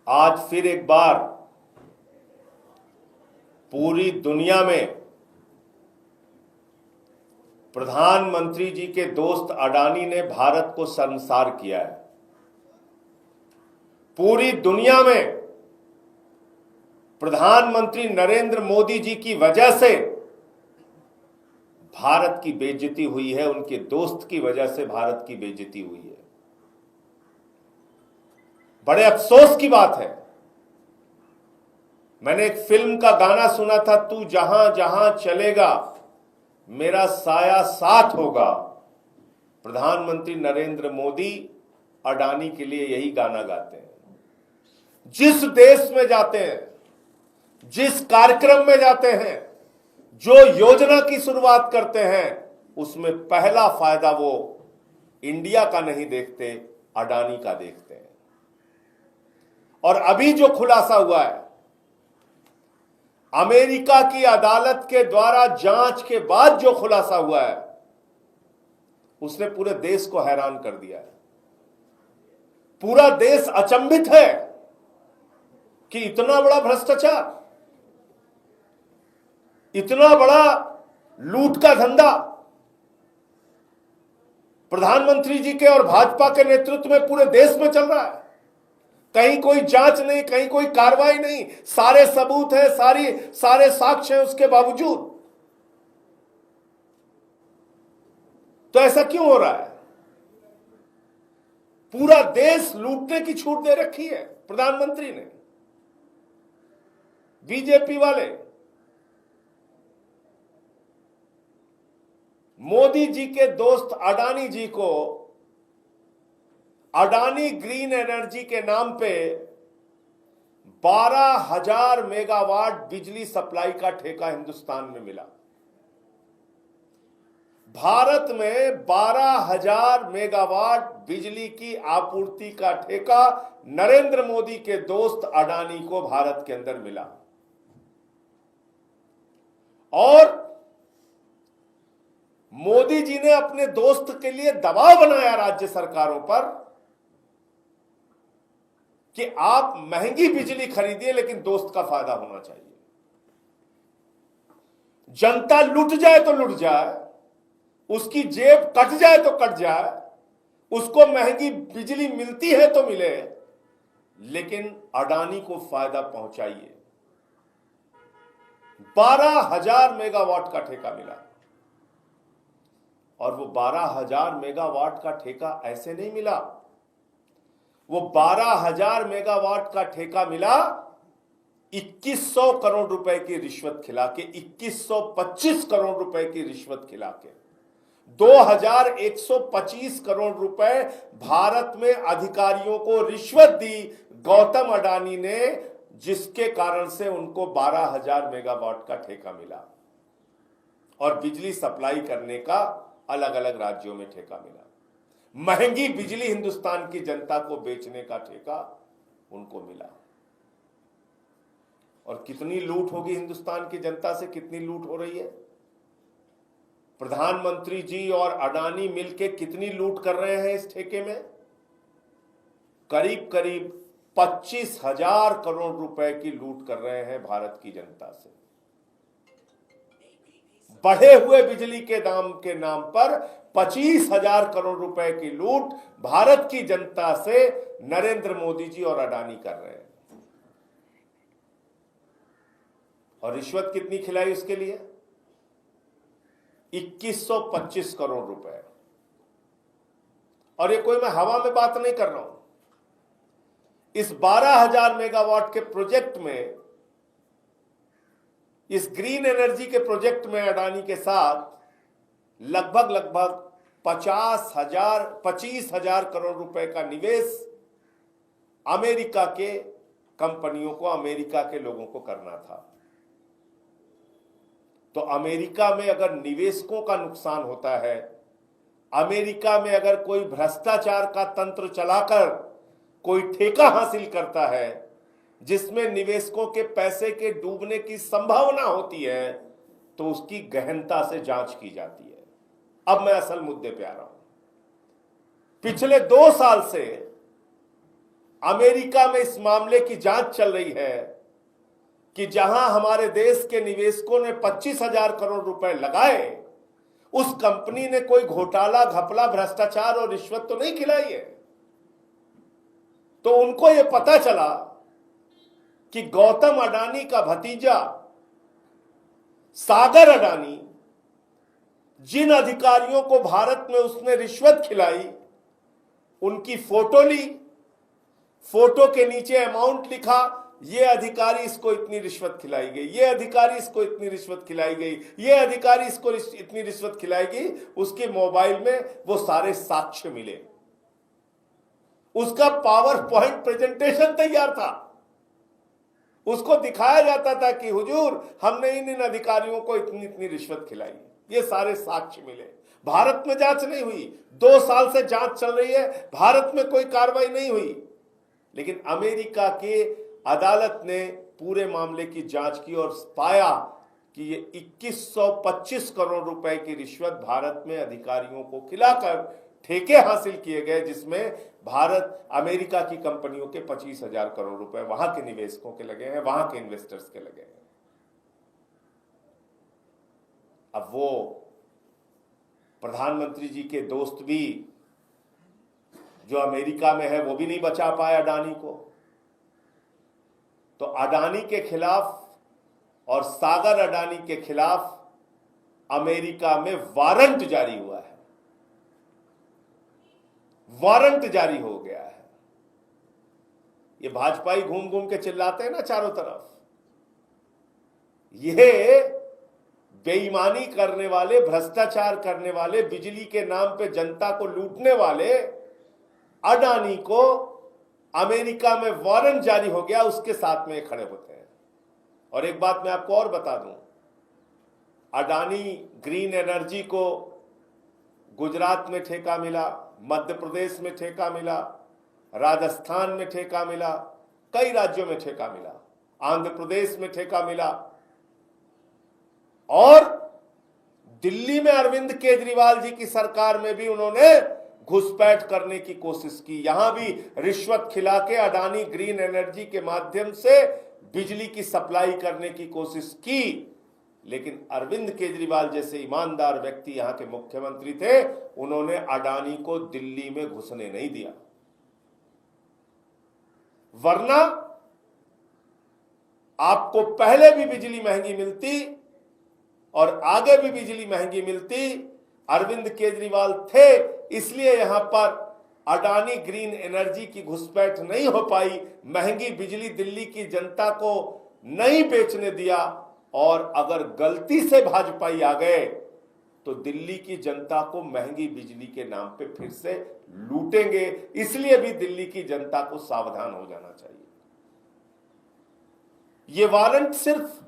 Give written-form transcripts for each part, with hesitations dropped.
आज फिर एक बार पूरी दुनिया में प्रधानमंत्री जी के दोस्त अडानी ने भारत को शर्मसार किया है। पूरी दुनिया में प्रधानमंत्री नरेंद्र मोदी जी की वजह से भारत की बेइज्जती हुई है, उनके दोस्त की वजह से भारत की बेइज्जती हुई है। बड़े अफसोस की बात है। मैंने एक फिल्म का गाना सुना था, तू जहां जहां चलेगा मेरा साया साथ होगा। प्रधानमंत्री नरेंद्र मोदी अडानी के लिए यही गाना गाते हैं। जिस देश में जाते हैं, जिस कार्यक्रम में जाते हैं, जो योजना की शुरुआत करते हैं, उसमें पहला फायदा वो इंडिया का नहीं देखते, अडानी का देखते हैं। और अभी जो खुलासा हुआ है, अमेरिका की अदालत के द्वारा जांच के बाद जो खुलासा हुआ है, उसने पूरे देश को हैरान कर दिया है। पूरा देश अचंभित है कि इतना बड़ा भ्रष्टाचार, इतना बड़ा लूट का धंधा प्रधानमंत्री जी के और भाजपा के नेतृत्व में पूरे देश में चल रहा है। कहीं कोई जांच नहीं, कहीं कोई कार्रवाई नहीं, सारे सबूत हैं, सारे साक्ष्य हैं, उसके बावजूद तो ऐसा क्यों हो रहा है? पूरा देश लूटने की छूट दे रखी है प्रधानमंत्री ने। बीजेपी वाले मोदी जी के दोस्त अडानी जी को अडानी ग्रीन एनर्जी के नाम पे 12,000 मेगावाट बिजली सप्लाई का ठेका हिंदुस्तान में मिला। भारत में 12,000 मेगावाट बिजली की आपूर्ति का ठेका नरेंद्र मोदी के दोस्त अडानी को भारत के अंदर मिला। और मोदी जी ने अपने दोस्त के लिए दबाव बनाया राज्य सरकारों पर कि आप महंगी बिजली खरीदिए, लेकिन दोस्त का फायदा होना चाहिए। जनता लुट जाए तो लुट जाए, उसकी जेब कट जाए तो कट जाए, उसको महंगी बिजली मिलती है तो मिले, लेकिन अडानी को फायदा पहुंचाइए। 12,000 मेगावाट का ठेका मिला। और वो 12,000 मेगावाट का ठेका ऐसे नहीं मिला, वो 12,000 मेगावाट का ठेका मिला 2100 करोड़ रुपए की रिश्वत खिला के, 2125 करोड़ रुपए की रिश्वत खिला के, 2125 करोड़ रुपए भारत में अधिकारियों को रिश्वत दी गौतम अडानी ने, जिसके कारण से उनको 12,000 मेगावाट का ठेका मिला और बिजली सप्लाई करने का अलग अलग राज्यों में ठेका मिला। महंगी बिजली हिंदुस्तान की जनता को बेचने का ठेका उनको मिला। और कितनी लूट होगी हिंदुस्तान की जनता से, कितनी लूट हो रही है? प्रधानमंत्री जी और अडानी मिलकर कितनी लूट कर रहे हैं इस ठेके में? करीब करीब 25,000 करोड़ रुपए की लूट कर रहे हैं भारत की जनता से। बढ़े हुए बिजली के दाम के नाम पर 25,000 करोड़ रुपए की लूट भारत की जनता से नरेंद्र मोदी जी और अडानी कर रहे हैं। और रिश्वत कितनी खिलाई उसके लिए? 2125 करोड़ रुपए। और ये कोई मैं हवा में बात नहीं कर रहा हूं। इस 12,000 मेगावाट के प्रोजेक्ट में, इस ग्रीन एनर्जी के प्रोजेक्ट में अडानी के साथ लगभग 25,000 करोड़ रुपए का निवेश अमेरिका के कंपनियों को, अमेरिका के लोगों को करना था। तो अमेरिका में अगर निवेशकों का नुकसान होता है, अमेरिका में अगर कोई भ्रष्टाचार का तंत्र चलाकर कोई ठेका हासिल करता है जिसमें निवेशकों के पैसे के डूबने की संभावना होती है, तो उसकी गहनता से जांच की जाती है। अब मैं असल मुद्दे पे आ रहा हूं। पिछले 2 साल से अमेरिका में इस मामले की जांच चल रही है कि जहां हमारे देश के निवेशकों ने 25,000 करोड़ रुपए लगाए, उस कंपनी ने कोई घोटाला, घपला, भ्रष्टाचार और रिश्वत तो नहीं खिलाई है। तो उनको यह पता चला कि गौतम अडानी का भतीजा सागर अडानी, जिन अधिकारियों को भारत में उसने रिश्वत खिलाई, उनकी फोटो ली, फोटो के नीचे अमाउंट लिखा, ये अधिकारी इसको इतनी रिश्वत खिलाई गई, ये अधिकारी इसको इतनी रिश्वत खिलाई गई, ये अधिकारी इसको इतनी रिश्वत खिलाई गई। उसके मोबाइल में वो सारे साक्ष्य मिले, उसका पावर पॉइंट प्रेजेंटेशन तैयार था, उसको दिखाया जाता था कि हुजूर हमने इन अधिकारियों को इतनी इतनी रिश्वत खिलाई, ये सारे साक्ष्य मिले। भारत में जांच नहीं हुई, 2 साल से जांच चल रही है, भारत में कोई कार्रवाई नहीं हुई, लेकिन अमेरिका के अदालत ने पूरे मामले की जांच की और पाया कि ये 2125 करोड़ रुपए की रिश्वत भारत में अधिकारियों को खिलाकर ठेके हासिल किए गए, जिसमें भारत अमेरिका की कंपनियों के 25,000 करोड़ रुपए वहां के निवेशकों के लगे हैं, वहां के इन्वेस्टर्स के लगे हैं। अब वो प्रधानमंत्री जी के दोस्त भी जो अमेरिका में है, वो भी नहीं बचा पाए अडानी को। तो अडानी के खिलाफ और सागर अडानी के खिलाफ अमेरिका में वारंट जारी हुआ है, वारंट जारी हो गया है। ये भाजपाई घूम घूम के चिल्लाते हैं ना चारों तरफ, ये बेईमानी करने वाले, भ्रष्टाचार करने वाले, बिजली के नाम पे जनता को लूटने वाले अडानी को अमेरिका में वारंट जारी हो गया, उसके साथ में खड़े होते हैं। और एक बात मैं आपको और बता दूं, अडानी ग्रीन एनर्जी को गुजरात में ठेका मिला, मध्य प्रदेश में ठेका मिला, राजस्थान में ठेका मिला, कई राज्यों में ठेका मिला, आंध्र प्रदेश में ठेका मिला, और दिल्ली में अरविंद केजरीवाल जी की सरकार में भी उन्होंने घुसपैठ करने की कोशिश की। यहां भी रिश्वत खिला के अडानी ग्रीन एनर्जी के माध्यम से बिजली की सप्लाई करने की कोशिश की, लेकिन अरविंद केजरीवाल जैसे ईमानदार व्यक्ति यहां के मुख्यमंत्री थे, उन्होंने अडानी को दिल्ली में घुसने नहीं दिया। वरना आपको पहले भी बिजली महंगी मिलती और आगे भी बिजली महंगी मिलती। अरविंद केजरीवाल थे, इसलिए यहां पर अडानी ग्रीन एनर्जी की घुसपैठ नहीं हो पाई, महंगी बिजली दिल्ली की जनता को नहीं बेचने दिया। और अगर गलती से भाजपाई आ गए तो दिल्ली की जनता को महंगी बिजली के नाम पे फिर से लूटेंगे, इसलिए भी दिल्ली की जनता को सावधान हो जाना चाहिए। यह वारंट सिर्फ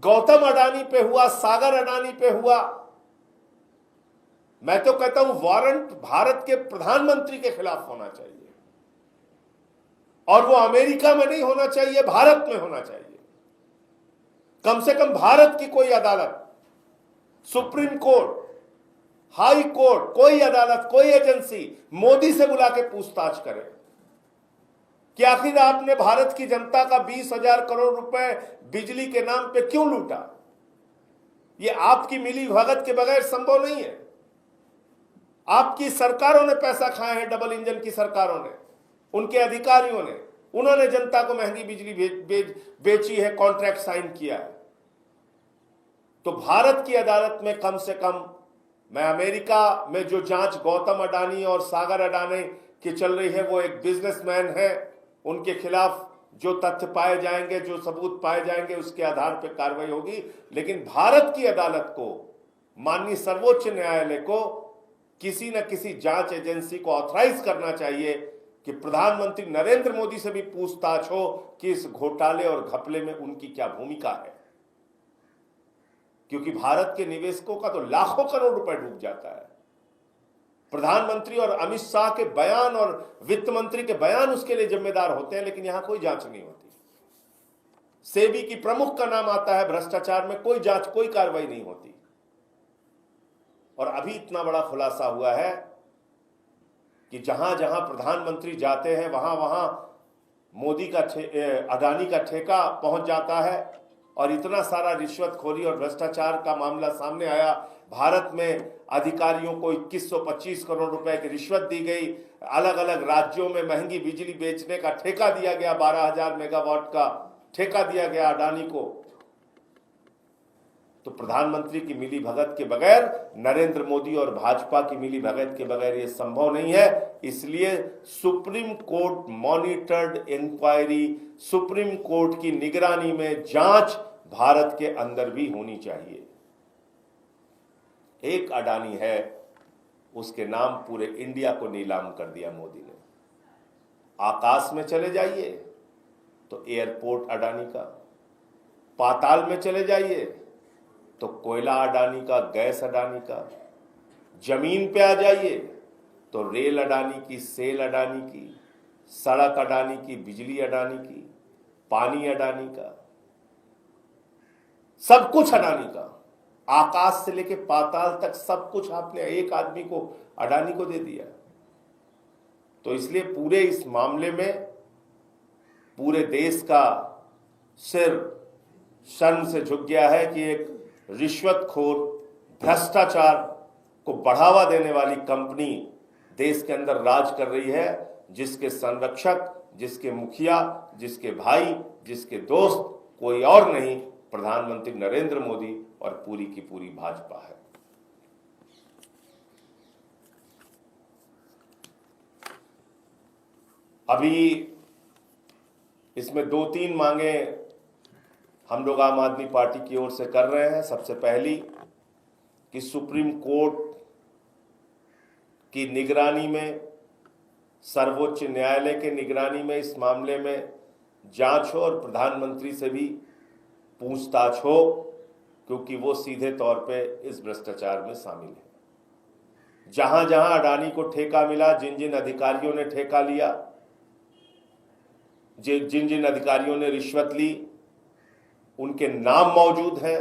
गौतम अडानी पे हुआ, सागर अडानी पे हुआ। मैं तो कहता हूं वारंट भारत के प्रधानमंत्री के खिलाफ होना चाहिए, और वो अमेरिका में नहीं होना चाहिए, भारत में होना चाहिए। कम से कम भारत की कोई अदालत, सुप्रीम कोर्ट, हाई कोर्ट, कोई अदालत, कोई एजेंसी मोदी से बुला के पूछताछ करे कि आखिर आपने भारत की जनता का 20,000 करोड़ रुपए बिजली के नाम पे क्यों लूटा। यह आपकी मिली भगत के बगैर संभव नहीं है। आपकी सरकारों ने पैसा खाया है, डबल इंजन की सरकारों ने, उनके अधिकारियों ने, उन्होंने जनता को महंगी बिजली बेची है, कॉन्ट्रैक्ट साइन किया है। तो भारत की अदालत में कम से कम, मैं अमेरिका में जो जांच गौतम अडानी और सागर अडानी की चल रही है, वो एक बिजनेसमैन है, उनके खिलाफ जो तथ्य पाए जाएंगे, जो सबूत पाए जाएंगे, उसके आधार पर कार्रवाई होगी। लेकिन भारत की अदालत को, माननीय सर्वोच्च न्यायालय को किसी न किसी जांच एजेंसी को ऑथराइज करना चाहिए कि प्रधानमंत्री नरेंद्र मोदी से भी पूछताछ हो कि इस घोटाले और घपले में उनकी क्या भूमिका है। क्योंकि भारत के निवेशकों का तो लाखों करोड़ रुपए डूब जाता है। प्रधानमंत्री और अमित शाह के बयान और वित्त मंत्री के बयान उसके लिए जिम्मेदार होते हैं, लेकिन यहां कोई जांच नहीं होती। सेबी की प्रमुख का नाम आता है, भ्रष्टाचार में कोई जांच, कोई कार्रवाई नहीं होती। और अभी इतना बड़ा खुलासा हुआ है कि जहां जहां प्रधानमंत्री जाते हैं वहां वहां मोदी का अडानी का ठेका पहुंच जाता है, और इतना सारा रिश्वतखोरी और भ्रष्टाचार का मामला सामने आया। भारत में अधिकारियों को 2125 करोड़ रुपए की रिश्वत दी गई, अलग अलग राज्यों में महंगी बिजली बेचने का ठेका दिया गया, 12,000 मेगावाट का ठेका दिया गया अडानी को। तो प्रधानमंत्री की मिली भगत के बगैर, नरेंद्र मोदी और भाजपा की मिली भगत के बगैर यह संभव नहीं है। इसलिए supreme court monitored inquiry, supreme court की निगरानी में जांच भारत के अंदर भी होनी चाहिए। एक अडानी है, उसके नाम पूरे इंडिया को नीलाम कर दिया मोदी ने। आकाश में चले जाइए तो एयरपोर्ट अडानी का, पाताल में चले जाइए तो कोयला अडानी का, गैस अडानी का, जमीन पे आ जाइए तो रेल अडानी की, सेल अडानी की, सड़क अडानी की, बिजली अडानी की, पानी अडानी का, सब कुछ अडानी का। आकाश से लेके पाताल तक सब कुछ आपने एक आदमी को, अडानी को दे दिया। तो इसलिए पूरे इस मामले में पूरे देश का सिर शर्म से झुक गया है कि एक रिश्वतखोर, भ्रष्टाचार को बढ़ावा देने वाली कंपनी देश के अंदर राज कर रही है, जिसके संरक्षक, जिसके मुखिया, जिसके भाई, जिसके दोस्त कोई और नहीं, प्रधानमंत्री नरेंद्र मोदी और पूरी की पूरी भाजपा है। अभी इसमें 2-3 मांगे हम लोग आम आदमी पार्टी की ओर से कर रहे हैं। सबसे पहली कि सुप्रीम कोर्ट की निगरानी में, सर्वोच्च न्यायालय के निगरानी में इस मामले में जांच हो और प्रधानमंत्री से भी पूछताछ हो, क्योंकि वो सीधे तौर पे इस भ्रष्टाचार में शामिल है। जहां जहां अडानी को ठेका मिला, जिन जिन अधिकारियों ने ठेका लिया, जिन जिन अधिकारियों ने रिश्वत ली, उनके नाम मौजूद हैं,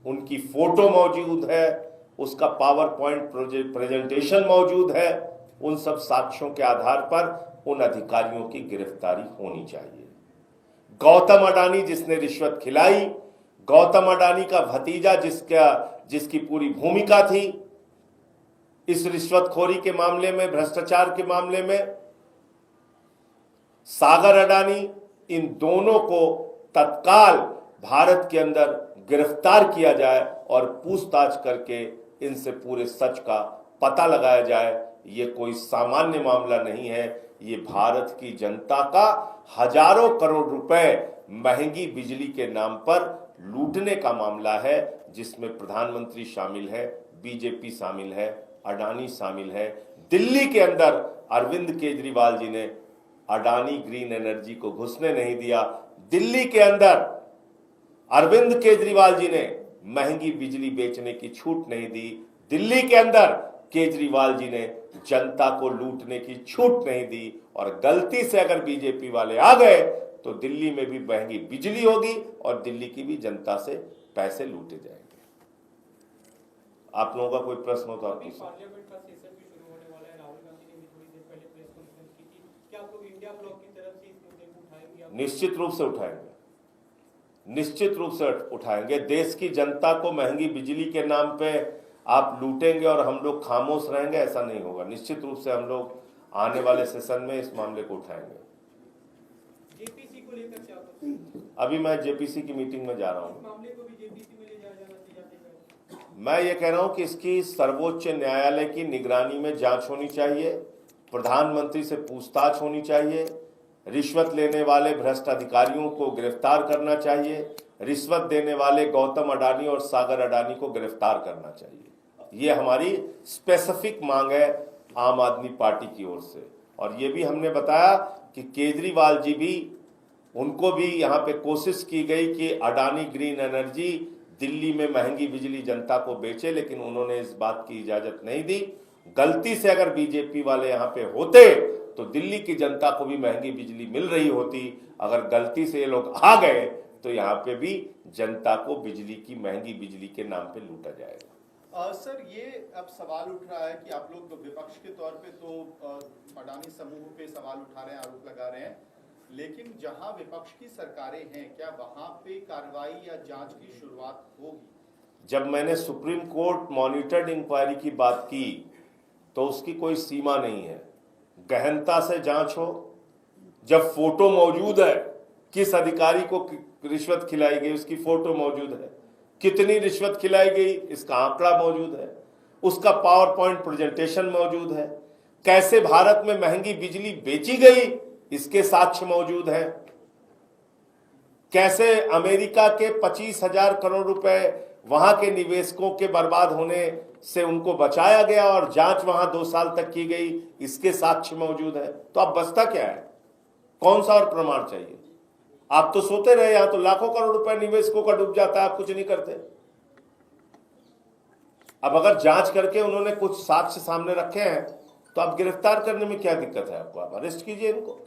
उनकी फोटो मौजूद है, उसका पावर पॉइंट प्रेजेंटेशन मौजूद है। उन सब साक्ष्यों के आधार पर उन अधिकारियों की गिरफ्तारी होनी चाहिए। गौतम अडानी जिसने रिश्वत खिलाई, गौतम अडानी का भतीजा जिसकी पूरी भूमिका थी इस रिश्वतखोरी के मामले में, भ्रष्टाचार के मामले में, सागर अडानी, इन दोनों को तत्काल भारत के अंदर गिरफ्तार किया जाए और पूछताछ करके इनसे पूरे सच का पता लगाया जाए। ये कोई सामान्य मामला नहीं है, ये भारत की जनता का हजारों करोड़ रुपए महंगी बिजली के नाम पर लूटने का मामला है, जिसमें प्रधानमंत्री शामिल है, बीजेपी शामिल है, अडानी शामिल है। दिल्ली के अंदर अरविंद केजरीवाल जी ने अडानी ग्रीन एनर्जी को घुसने नहीं दिया। दिल्ली के अंदर अरविंद केजरीवाल जी ने महंगी बिजली बेचने की छूट नहीं दी। दिल्ली के अंदर केजरीवाल जी ने जनता को लूटने की छूट नहीं दी। और गलती से अगर बीजेपी वाले आ गए तो दिल्ली में भी महंगी बिजली होगी और दिल्ली की भी जनता से पैसे लूटे जाएंगे। आप लोगों का कोई प्रश्न हो तो आप पूछिए। पार्लियामेंट का सेशन भी शुरू होने वाला है। राहुल गांधी ने भी थोड़ी देर पहले प्रेस कॉन्फ्रेंस की थी। क्या आप लोग इंडिया ब्लॉक की तरफ से इस मुद्दे को उठाएंगे? निश्चित रूप से उठाएंगे, निश्चित रूप से उठाएंगे। देश की जनता को महंगी बिजली के नाम पे आप लूटेंगे और हम लोग खामोश रहेंगे, ऐसा नहीं होगा। निश्चित रूप से हम लोग आने वाले सेशन में इस मामले को उठाएंगे। जेपीसी को लेकर क्या? अभी मैं जेपीसी की मीटिंग में जा रहा हूँ। मामले को भी जेपीसी में ले जाया जाना चाहिए। मैं ये कह रहा हूँ कि इसकी सर्वोच्च न्यायालय की निगरानी में जांच होनी चाहिए, प्रधानमंत्री से पूछताछ होनी चाहिए, रिश्वत लेने वाले भ्रष्ट अधिकारियों को गिरफ्तार करना चाहिए, रिश्वत देने वाले गौतम अडानी और सागर अडानी को गिरफ्तार करना चाहिए। ये हमारी स्पेसिफिक मांग है आम आदमी पार्टी की ओर से। और ये भी हमने बताया कि केजरीवाल जी भी, उनको भी यहाँ पे कोशिश की गई कि अडानी ग्रीन एनर्जी दिल्ली में महंगी बिजली जनता को बेचे, लेकिन उन्होंने इस बात की इजाजत नहीं दी। गलती से अगर बीजेपी वाले यहाँ पे होते तो दिल्ली की जनता को भी महंगी बिजली मिल रही होती। अगर गलती से ये लोग आ गए तो यहाँ पे भी जनता को बिजली की, महंगी बिजली के नाम पे लूटा जाएगा। सर, ये अब सवाल उठ रहा है कि आप लोग विपक्ष के तौर पे तो अडानी समूह पे सवाल उठा रहे हैं, आरोप लगा रहे हैं, लेकिन जहां विपक्ष की सरकारें हैं, क्या वहां पे कार्रवाई या जांच की शुरुआत होगी? जब मैंने सुप्रीम कोर्ट मॉनिटर्ड इंक्वायरी की बात की तो उसकी कोई सीमा नहीं है, गहनता से जांच हो। जब फोटो मौजूद है, किस अधिकारी को रिश्वत खिलाई गई उसकी फोटो मौजूद है, कितनी रिश्वत खिलाई गई इसका आंकड़ा मौजूद है, उसका पावर पॉइंट प्रेजेंटेशन मौजूद है, कैसे भारत में महंगी बिजली बेची गई इसके साक्ष्य मौजूद हैं, कैसे अमेरिका के 25,000 करोड़ रुपए वहां के निवेशकों के बर्बाद होने से उनको बचाया गया और जांच वहां 2 साल तक की गई इसके साक्ष्य मौजूद है। तो अब बचता क्या है? कौन सा और प्रमाण चाहिए? आप तो सोते रहे, यहां तो लाखों करोड़ रुपए निवेशकों का डूब जाता है, आप कुछ नहीं करते। अब अगर जांच करके उन्होंने कुछ साक्ष्य सामने रखे हैं तो आप गिरफ्तार करने में क्या दिक्कत है आपको? आप अरेस्ट कीजिए इनको।